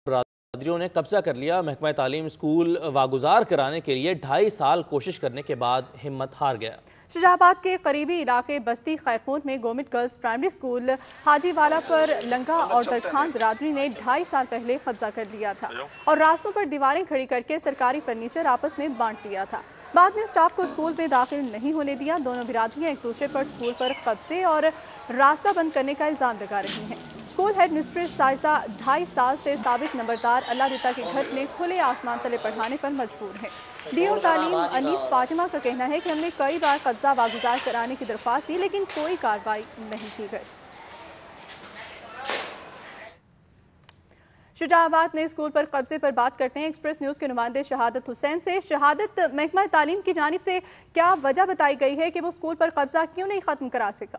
برادریوں نے قبضہ کر لیا۔ محکمہ تعلیم اسکول واگزار کرانے کے لیے 2.5 سال کوشش کرنے کے بعد ہمت ہار گیا۔ شجاع آباد کے قریبی علاقے بستی خیخون میں گورنمنٹ گرلز پرائمری اسکول حاجی والا پر لنگا اور درخان برادری نے 2.5 سال پہلے قبضہ کر لیا تھا اور راستوں پر دیواریں کھڑی کر کے سرکاری فرنیچر آپس میں بانٹ لیا تھا۔ بعد میں اسٹاف کو اسکول میں داخل نہیں ہونے دیا۔ دونوں برادریاں ایک دوسرے پر اسکول پر قبضے اور راستہ بند کرنے کا الزام لگا رہی ہیں۔ اسکول ہیڈ مسٹریس ساجدہ 2.5 سال سے سابق نمبردار اللہ دیتا کے گھر میں کھلے آسمان تلے پڑھانے پر مجبور ہیں۔ ڈیو تعلیم انیس فاطمہ کا کہنا ہے کہ ہم نے کئی بار قبضہ واگزار کرانے کی درخواست دی لیکن کوئی کارروائی نہیں کی گئی۔ شجاع آباد میں اسکول پر قبضے پر بات کرتے ہیں ایکسپریس نیوز کے نمائندے شہادت حسین سے۔ شہادت، محکمہ تعلیم کی جانب سے کیا وجہ بتائی گئی ہے کہ وہ اسکول پر قبضہ کیوں نہیں ختم کرا سکا؟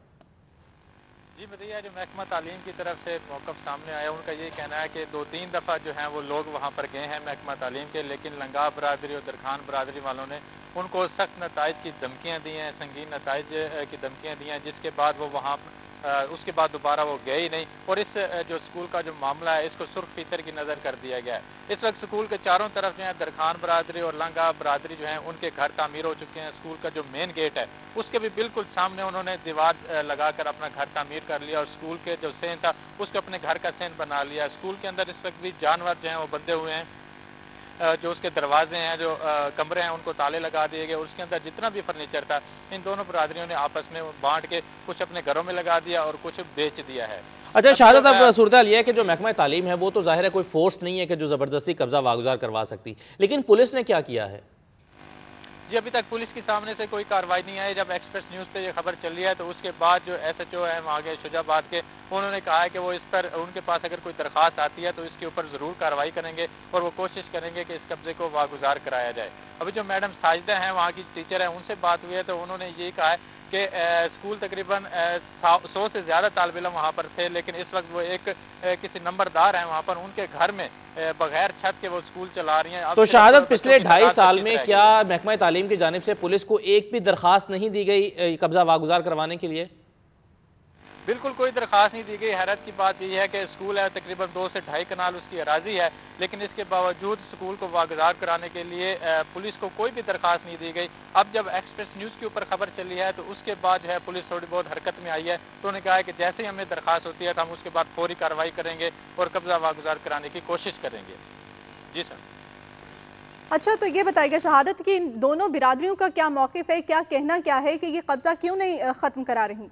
جی بتائیے، جو محکمہ تعلیم کی طرف سے موقف سامنے آیا، ان کا یہ کہنا ہے کہ 2-3 دفعہ جو ہیں وہ لوگ وہاں پر گئے ہیں محکمہ تعلیم کے، لیکن لنگا برادری اور درخان برادری والوں نے ان کو سخت نتائج کی دھمکیاں دی ہیں، سنگین نتائج کی دھمکیاں دی ہیں، جس کے بعد وہ وہاں اس کے بعد دوبارہ وہ گئے ہی نہیں۔ اور اس جو اسکول کا جو معاملہ ہے اس کو سرخ فیتر کی نظر کر دیا گیا ہے۔ اس وقت اسکول کے چاروں طرف جو ہے درخان برادری اور لنگا برادری جو ہیں ان کے گھر تعمیر ہو چکے ہیں۔ اسکول کا جو مین گیٹ ہے اس کے بھی بالکل سامنے انہوں نے دیوار لگا کر اپنا گھر تعمیر کر لیا اور اسکول کے جو سین تھا اس کو اپنے گھر کا سین بنا لیا۔ اسکول کے اندر اس وقت بھی جانور جو ہیں وہ بندھے ہوئے ہیں، جو اس کے دروازے ہیں، جو کمرے ہیں ان کو تالے لگا دیے گئے اور اس کے اندر جتنا بھی فرنیچر تھا ان دونوں برادریوں نے آپس میں بانٹ کے کچھ اپنے گھروں میں لگا دیا اور کچھ بیچ دیا ہے۔ اچھا شہادت، اب صورتحال یہ ہے کہ جو محکمہ تعلیم ہے وہ تو ظاہر ہے کوئی فورس نہیں ہے کہ جو زبردستی قبضہ واگزار کروا سکتی، لیکن پولیس نے کیا کیا ہے؟ جی ابھی تک پولیس کے سامنے سے کوئی کارروائی نہیں آئی۔ جب ایکسپریس نیوز پہ یہ خبر چلی ہے تو اس کے بعد جو ایس ایچ او ہے وہاں کے شجاع آباد کے، انہوں نے کہا ہے کہ وہ اس پر ان کے پاس اگر کوئی درخواست آتی ہے تو اس کے اوپر ضرور کارروائی کریں گے اور وہ کوشش کریں گے کہ اس قبضے کو واگزار کرایا جائے۔ ابھی جو میڈم ساجدہ ہیں وہاں کی ٹیچر ہیں، ان سے بات ہوئی ہے تو انہوں نے یہ کہا ہے کہ اسکول تقریباً 100 سے زیادہ طالب علم وہاں پر تھے، لیکن اس وقت وہ ایک کسی نمبردار ہیں وہاں پر، ان کے گھر میں بغیر چھت کے وہ اسکول چلا رہی ہیں۔ تو شہادت، پچھلے 2.5 سال میں کیا محکمہ تعلیم کی جانب سے پولیس کو ایک بھی درخواست نہیں دی گئی قبضہ واگزار کروانے کے لیے؟ بالکل کوئی درخواست نہیں دی گئی۔ حیرت کی بات یہ ہے کہ اسکول ہے تقریباً 2 سے 2.5 کنال اس کی اراضی ہے، لیکن اس کے باوجود اسکول کو واگزار کرانے کے لیے پولیس کو کوئی بھی درخواست نہیں دی گئی۔ اب جب ایکسپریس نیوز کے اوپر خبر چلی ہے تو اس کے بعد جو ہے پولیس تھوڑی بہت حرکت میں آئی ہے، تو انہوں نے کہا ہے کہ جیسے ہی ہمیں درخواست ہوتی ہے تو ہم اس کے بعد فوری کارروائی کریں گے اور قبضہ واگزار کرانے کی کوشش کریں گے۔ جی سر۔ اچھا تو یہ بتائیے گا شہادت کہ ان دونوں برادریوں کا کیا موقف ہے، کیا کہنا کیا ہے کہ یہ قبضہ کیوں نہیں ختم کرا رہی؟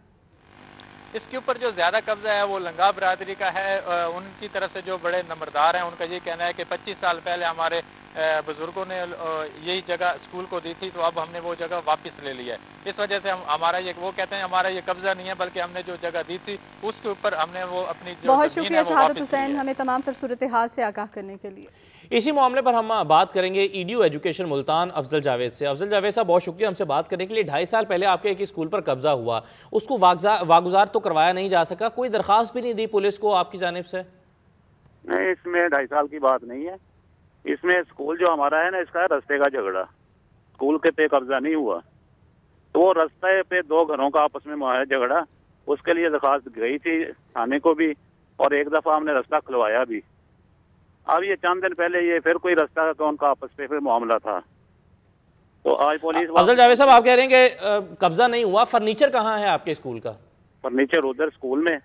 اس کے اوپر جو زیادہ قبضہ ہے وہ لنگا برادری کا ہے۔ ان کی طرف سے جو بڑے نمبردار ہیں ان کا یہ کہنا ہے کہ 25 سال پہلے ہمارے بزرگوں نے یہی جگہ اسکول کو دی تھی، تو اب ہم نے وہ جگہ واپس لے لی ہے۔ اس وجہ سے ہمارا یہ، وہ کہتے ہیں ہمارا یہ قبضہ نہیں ہے بلکہ ہم نے جو جگہ دی تھی اس کے اوپر ہم نے وہ اپنی بہت شکریہ شہادت حسین ہمیں تمام تر صورتحال سے آگاہ کرنے کے لیے۔ اسی معاملے پر ہم بات کریں گے ایڈیو ایجوکیشن ملتان افضل جاوید سے۔ افضل جاوید صاحب بہت شکریہ ہم سے بات کرنے کے لیے۔ 2.5 سال پہلے آپ کے ایک اسکول پر قبضہ ہوا، اس کو واگزار تو کروایا نہیں جا سکا، کوئی درخواست بھی نہیں دی پولیس کو آپ کی جانب سے؟ نہیں، اس میں 2.5 سال کی بات نہیں ہے۔ اس میں اسکول جو ہمارا ہے نا، اس کا رستے کا جھگڑا، اسکول کے پہ قبضہ نہیں ہوا، تو وہ رستے پہ 2 گھروں کا آپس میں جھگڑا، اس کے لیے درخواست گئی تھی تھانے کو بھی اور ایک دفعہ ہم نے رستہ کھلوایا بھی۔ اب یہ چند دن پہلے یہ پھر کوئی رستہ کا ان کا آپس پہ پھر معاملہ تھا، تو آج پولیس۔ افضل جاوید صاحب آپ کہہ رہے ہیں کہ قبضہ نہیں ہوا، فرنیچر کہاں ہے آپ کے اسکول کا؟ فرنیچر ادھر اسکول میں،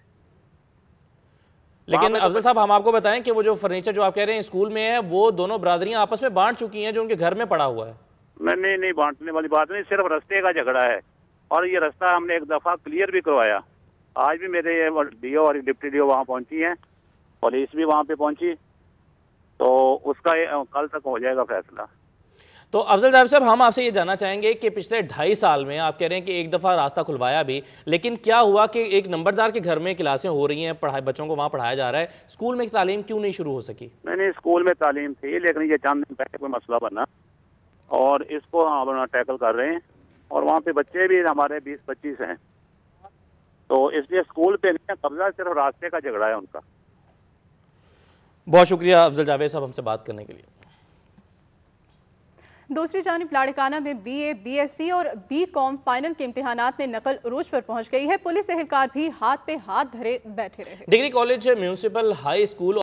لیکن افضل صاحب ہم آپ کو بتائیں کہ وہ جو فرنیچر جو آپ کہہ رہے ہیں اسکول میں ہے وہ دونوں برادریاں آپس میں بانٹ چکی ہیں جو ان کے گھر میں پڑا ہوا ہے۔ نہیں بانٹنے والی بات نہیں، صرف رستے کا جھگڑا ہے اور یہ رستہ ہم نے ایک دفعہ کلیئر بھی کروایا۔ آج بھی میرے ڈی او اور ڈپٹی ڈی او وہاں پہنچی ہیں، پولیس بھی وہاں پہ پہنچی، تو اس کا کل تک ہو جائے گا فیصلہ۔ تو افضل جاوید صاحب ہم آپ سے یہ جاننا چاہیں گے کہ پچھلے 2.5 سال میں آپ کہہ رہے ہیں کہ ایک دفعہ راستہ کھلوایا بھی، لیکن کیا ہوا کہ ایک نمبردار کے گھر میں کلاسیں ہو رہی ہیں، بچوں کو وہاں پڑھایا جا رہا ہے، اسکول میں تعلیم کیوں نہیں شروع ہو سکی؟ نہیں اسکول میں تعلیم تھی، لیکن یہ چند دن پہلے کوئی مسئلہ بنا اور اس کو ہم ٹیکل کر رہے ہیں اور وہاں پہ بچے بھی ہمارے 20-25 ہیں، تو اس لیے اسکول پہ نہیں ہے قبضہ، صرف راستے کا جھگڑا ہے ان کا۔ بہت شکریہ افضل جاوید صاحب ہم سے بات کرنے کے لیے۔ دوسری جانب لاڑکانہ میں B A, B S C اور بی کام فائنل کے امتحانات میں نقل عروج پر پہنچ گئی ہے۔ پولیس اہلکار بھی ہاتھ پہ ہاتھ دھرے بیٹھے رہے۔ Degree college municipal high school